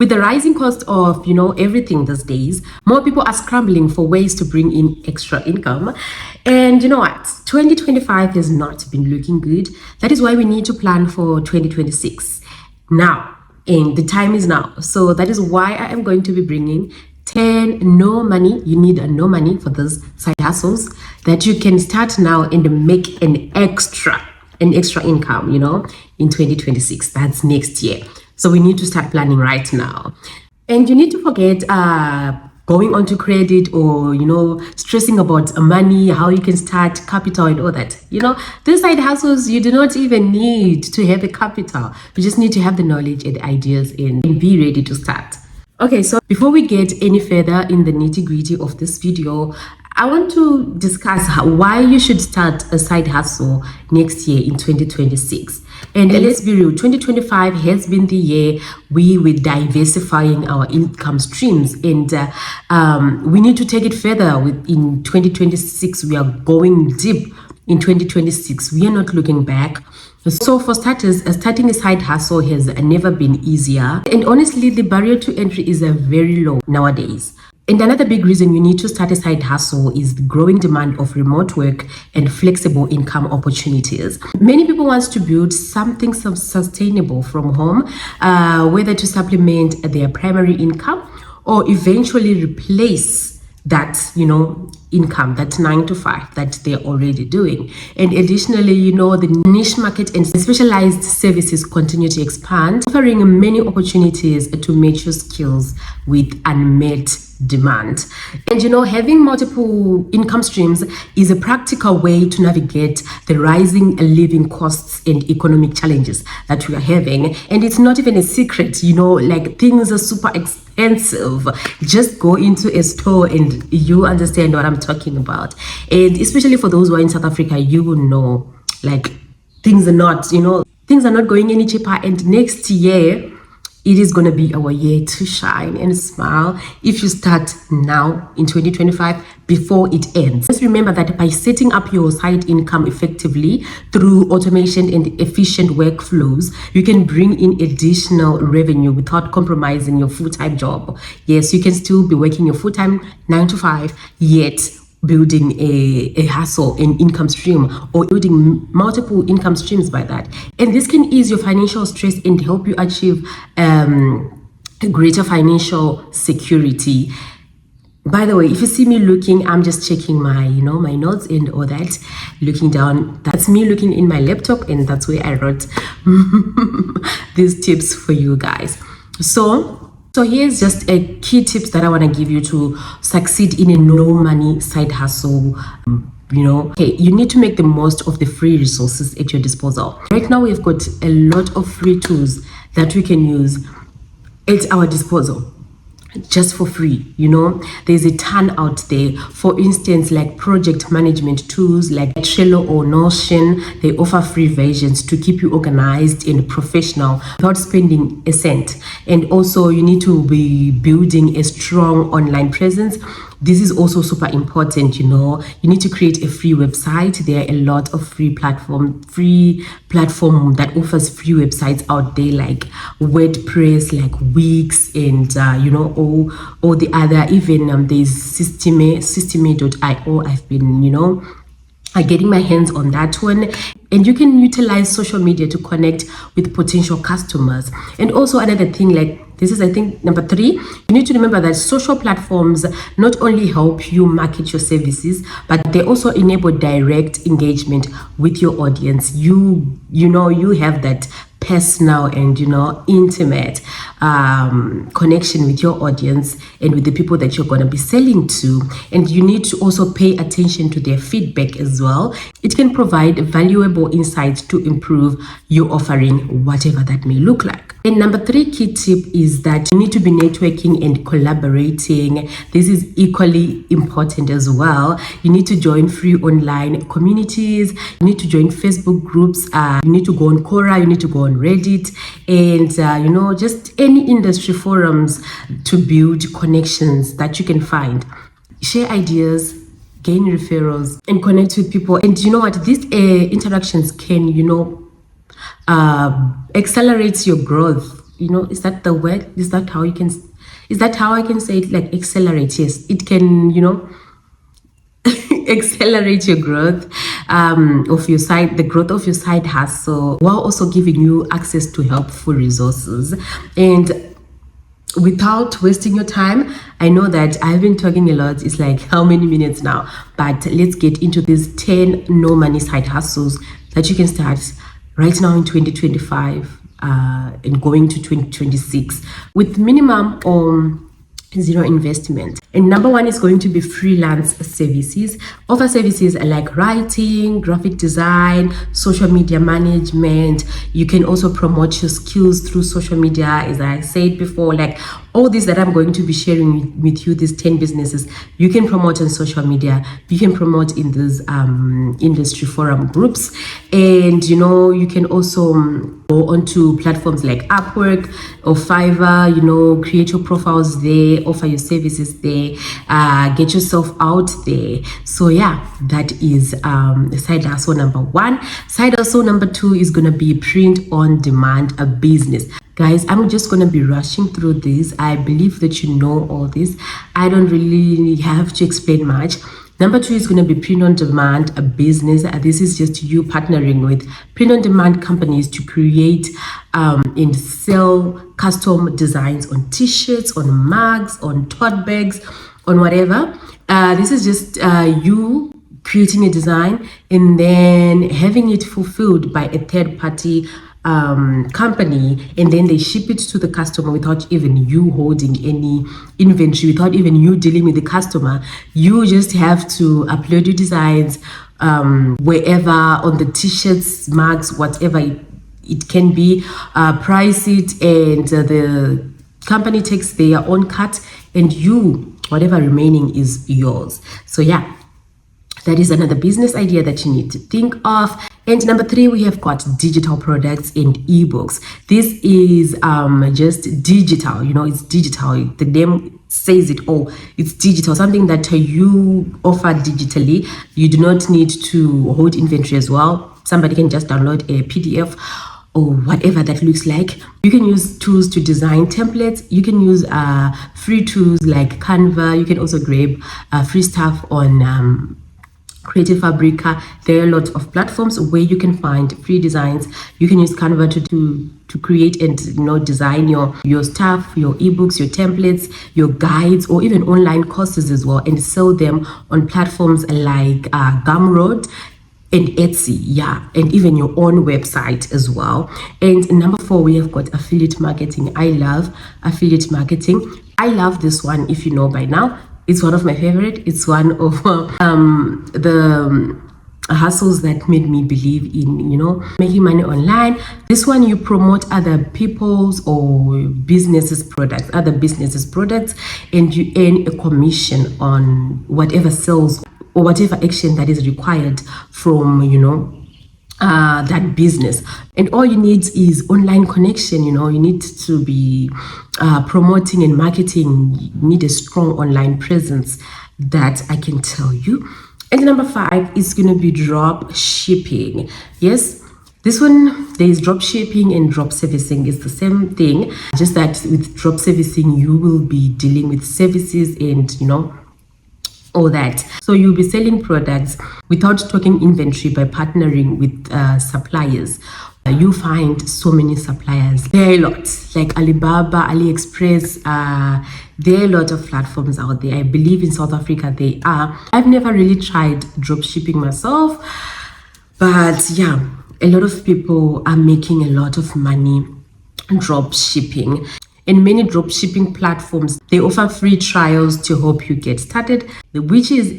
With the rising cost of, everything these days, more people are scrambling for ways to bring in extra income. And you know what? 2025 has not been looking good. That is why we need to plan for 2026 now. And the time is now. So that is why I am going to be bringing 10 no money. You need a no money for those side hustles that you can start now and make an extra income, in 2026. That's next year. So we need to start planning right now. And you need to forget going onto credit or, stressing about money, how you can start capital and all that. These side hustles, you do not even need to have a capital. You just need to have the knowledge and ideas and be ready to start. Okay, so before we get any further in the nitty-gritty of this video, I want to discuss why you should start a side hustle next year in 2026. And let's be real, 2025 has been the year we were diversifying our income streams, and we need to take it further. In 2026, we are going deep. In 2026, we are not looking back. So for starters, starting a side hustle has never been easier. And honestly, the barrier to entry is very low nowadays. And another big reason you need to start a side hustle is the growing demand of remote work and flexible income opportunities. Many people want to build something sustainable from home, whether to supplement their primary income or eventually replace that, income, that 9 to 5 that they're already doing. And additionally, the niche market and specialized services continue to expand, offering many opportunities to match your skills with unmet demand. And having multiple income streams is a practical way to navigate the rising living costs and economic challenges that we are having. And it's not even a secret, things are super expensive. Just go into a store and you understand what I'm talking about. And especially for those who are in South Africa, you will know, things are not going any cheaper. And next year, it is going to be our year to shine and smile if you start now in 2025 before it ends. Just remember that by setting up your side income effectively through automation and efficient workflows, you can bring in additional revenue without compromising your full-time job. Yes, you can still be working your full-time 9 to 5, yet building a hustle, an income stream, or building multiple income streams by that. And this can ease your financial stress and help you achieve greater financial security. By the way, if you see me looking, I'm just checking my, my notes and all that, looking down. That's me looking in my laptop, and that's where I wrote these tips for you guys. So here's just a key tips that I want to give you to succeed in a no money side hustle. Okay, you need to make the most of the free resources at your disposal. Right now, we've got a lot of free tools that we can use at our disposal just for free. There's a ton out there. For instance, like project management tools like Trello or Notion, they offer free versions to keep you organized and professional without spending a cent. And also, you need to be building a strong online presence. This is also super important. You need to create a free website. There are a lot of free platform that offers free websites out there, like WordPress, like Wix, and all the other. Even there's Systeme.io. I've been getting my hands on that one. And you can utilize social media to connect with potential customers. And also another thing, this is, I think, number 3, you need to remember that social platforms not only help you market your services, but they also enable direct engagement with your audience. You have that personal and intimate connection with your audience and with the people that you're going to be selling to. And you need to also pay attention to their feedback as well. It can provide valuable insights to improve your offering, whatever that may look like. And number 3 key tip is that you need to be networking and collaborating. This is equally important as well. You need to join free online communities. You need to join Facebook groups. You need to go on Quora. You need to go on Reddit, and just any industry forums to build connections that you can find. Share ideas, gain referrals, and connect with people. And you know what? These interactions can, accelerate your growth is that the word? Is that how I can say it? Like accelerate. Yes, it can, accelerate your growth the growth of your side hustle, while also giving you access to helpful resources. And without wasting your time, I know that I've been talking a lot. It's like how many minutes now? But let's get into these 10 no money side hustles that you can start right now in 2025 and going to 2026 with minimum zero investment. And number one is going to be freelance services. Offer services like writing, graphic design, social media management. You can also promote your skills through social media, as I said before. Like all this that I'm going to be sharing with you, these 10 businesses, you can promote on social media. You can promote in these industry forum groups, and you can also go onto platforms like Upwork or Fiverr. Create your profiles there, offer your services there, get yourself out there. So yeah, that is side hustle number one. Side hustle number two is gonna be print on demand business. Guys, I'm just going to be rushing through this. I believe that you know all this. I don't really have to explain much. Number two is going to be print on demand business. This is just you partnering with print on demand companies to create and sell custom designs on t-shirts, on mugs, on tote bags, on whatever. This is just you creating a design and then having it fulfilled by a third party company, and then they ship it to the customer without even you holding any inventory, without even you dealing with the customer. You just have to upload your designs wherever, on the t-shirts, mugs, whatever it can be, price it, and the company takes their own cut, and whatever remaining is yours. So yeah, that is another business idea that you need to think of. And number three, we have got digital products and ebooks. This is just digital, it's digital. The name says it all. It's digital, something that you offer digitally. You do not need to hold inventory as well. Somebody can just download a PDF or whatever that looks like. You can use tools to design templates. You can use free tools like Canva. You can also grab free stuff on Creative Fabrica. There are a lot of platforms where you can find free designs. You can use Canva to create and design your stuff, your ebooks, your templates, your guides, or even online courses as well, and sell them on platforms like Gumroad and Etsy, and even your own website as well. And number four, we have got affiliate marketing. I love affiliate marketing. I love this one, if you know by now. It's one of my favorite. It's one of the hustles that made me believe in, making money online. This one, you promote other people's or businesses' products, and you earn a commission on whatever sales or whatever action that is required from, that business. And all you need is online connection. You need to be promoting and marketing. You need a strong online presence, that I can tell you. And number five is going to be drop shipping. Yes, this one, there is drop shipping and drop servicing. It's the same thing, just that with drop servicing you will be dealing with services and all that. So you'll be selling products without talking inventory by partnering with suppliers. You find so many suppliers. There are a lot, like Alibaba, AliExpress. There are a lot of platforms out there. I believe in South Africa they are. I've never really tried drop shipping myself, but yeah, a lot of people are making a lot of money drop shipping. And many drop shipping platforms, they offer free trials to help you get started, which is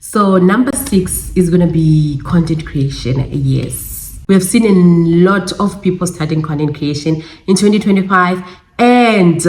So number six is going to be content creation. Yes, we have seen a lot of people starting content creation in 2025, and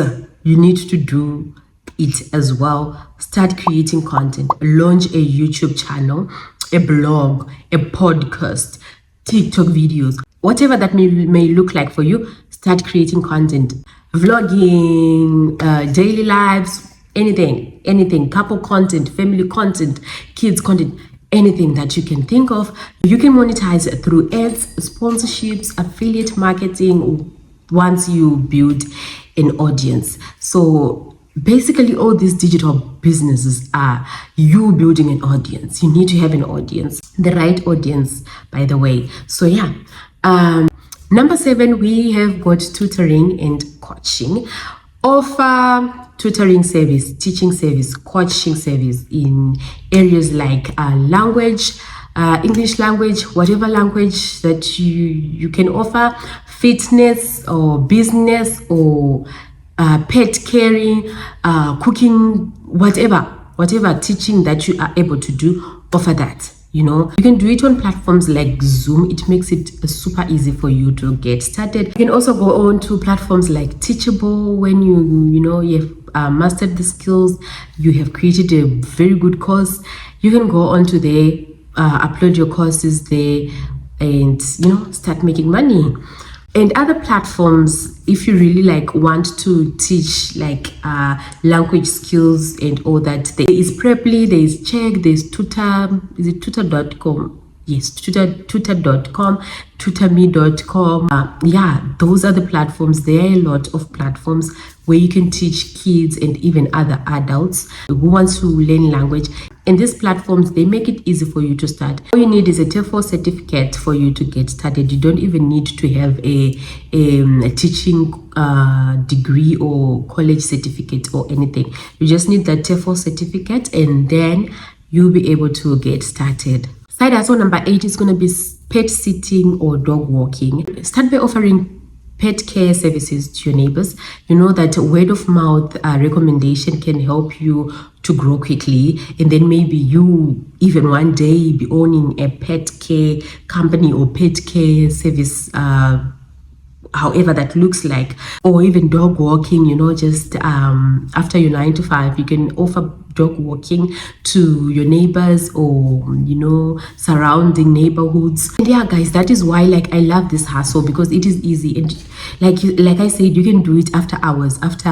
you need to do it as well. Start creating content, launch a YouTube channel, a blog, a podcast, TikTok videos, whatever that may look like for you. Start creating content, vlogging, daily lives, anything, couple content, family content, kids content, anything that you can think of. You can monetize through ads, sponsorships, affiliate marketing, once you build an audience. So basically all these digital businesses are you building an audience. You need to have an audience, the right audience, by the way. So yeah, number 7, we have got tutoring and coaching. Offer tutoring service, teaching service, coaching service in areas like language, English language, whatever language that you can offer, fitness or business or pet caring, cooking, whatever teaching that you are able to do, offer that. You can do it on platforms like Zoom. It makes it super easy for you to get started. You can also go on to platforms like Teachable. When you have mastered the skills, you have created a very good course, you can go on to there, upload your courses there, and start making money. And other platforms, if you really want to teach language skills and all that, there is Preply, there is Check, there's Tutor. Is it tutor.com? Yes, tutor.com, tutorme.com. Yeah, those are the platforms. There are a lot of platforms where you can teach kids and even other adults who wants to learn language. And these platforms, they make it easy for you to start. All you need is a TEFL certificate for you to get started. You don't even need to have a teaching degree or college certificate or anything. You just need that TEFL certificate, and then you'll be able to get started. Side hustle number 8 is going to be pet sitting or dog walking. Start by offering pet care services to your neighbors. You know that word of mouth recommendation can help you to grow quickly, and then maybe you even one day be owning a pet care company or pet care service, however that looks like. Or even dog walking, just after your 9 to 5, you can offer dog walking to your neighbors or surrounding neighborhoods. And yeah guys, that is why I love this hustle, because it is easy, and like I said, you can do it after hours, after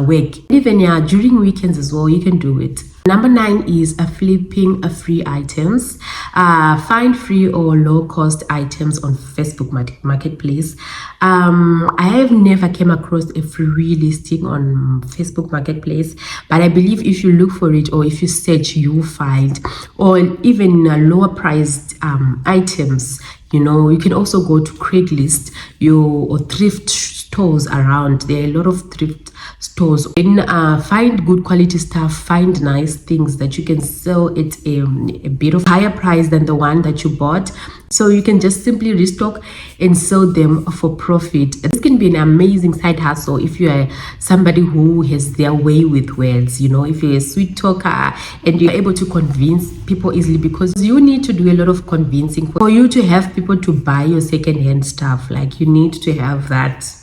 work, even during weekends as well, you can do it. Number 9 is flipping free items. Find free or low cost items on Facebook Marketplace. I have never came across a free listing on Facebook Marketplace, but I believe if you look for it or if you search, you will find, or even lower priced items. You can also go to Craigslist or thrift stores around. There are a lot of thrift stores, and find good quality stuff, find nice things that you can sell at a bit of higher price than the one that you bought, so you can just simply restock and sell them for profit. This can be an amazing side hustle if you are somebody who has their way with words. If you're a sweet talker and you're able to convince people easily, because you need to do a lot of convincing for you to have people to buy your second-hand stuff. You need to have that.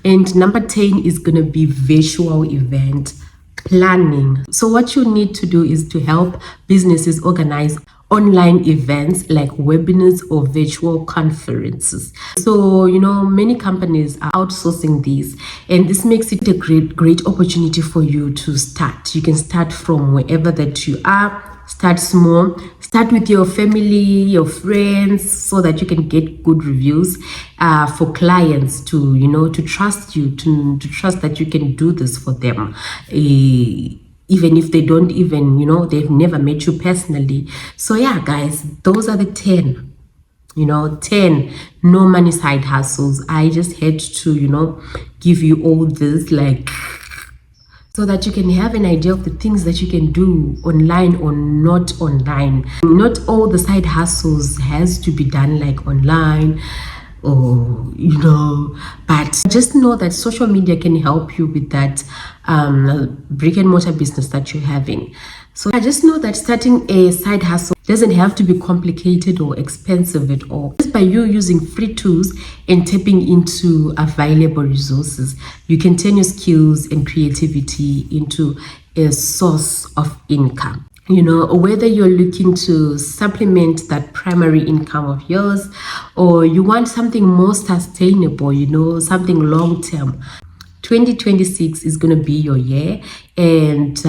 And number 10 is going to be virtual event planning. So what you need to do is to help businesses organize online events like webinars or virtual conferences. So many companies are outsourcing these, and this makes it a great opportunity for you to start. You can start from wherever that you are. Start small, start with your family, your friends, so that you can get good reviews for clients to trust you, to trust that you can do this for them, even if they don't even they've never met you personally. So yeah guys, those are the 10 no money side hustles. I just had to give you all this so that you can have an idea of the things that you can do online or not online. Not all the side hustles has to be done online, or but just know that social media can help you with that brick and mortar business that you're having. So I just know that starting a side hustle doesn't have to be complicated or expensive at all. Just by you using free tools and tapping into available resources, you can turn your skills and creativity into a source of income. Whether you're looking to supplement that primary income of yours, or you want something more sustainable, something long-term, 2026 is going to be your year, and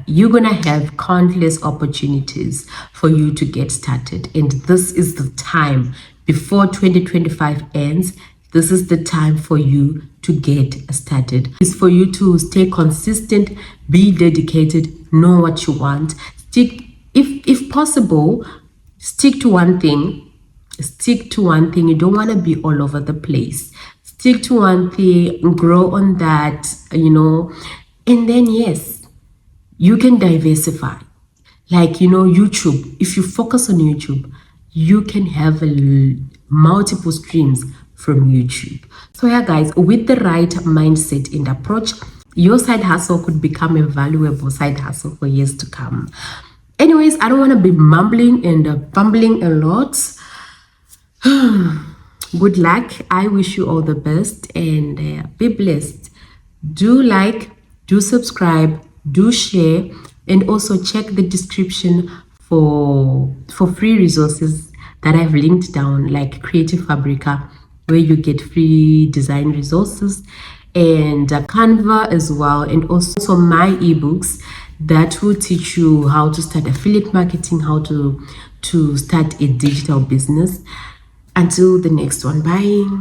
you're going to have countless opportunities for you to get started. And this is the time before 2025 ends. this is the time for you to get started. It's for you to stay consistent, be dedicated, know what you want, stick, if possible, stick to one thing. Stick to one thing. You don't want to be all over the place. Stick to one thing, grow on that, and then yes, you can diversify. Like, YouTube, if you focus on YouTube, you can have multiple streams from YouTube. So yeah, guys, with the right mindset and approach, your side hustle could become a valuable side hustle for years to come. Anyways, I don't want to be mumbling and fumbling a lot. Good luck. I wish you all the best and be blessed. Do like, do subscribe, do share, and also check the description for free resources that I've linked down, like Creative Fabrica, where you get free design resources, and Canva as well, and also my ebooks that will teach you how to start affiliate marketing, how to start a digital business. Until the next one, bye.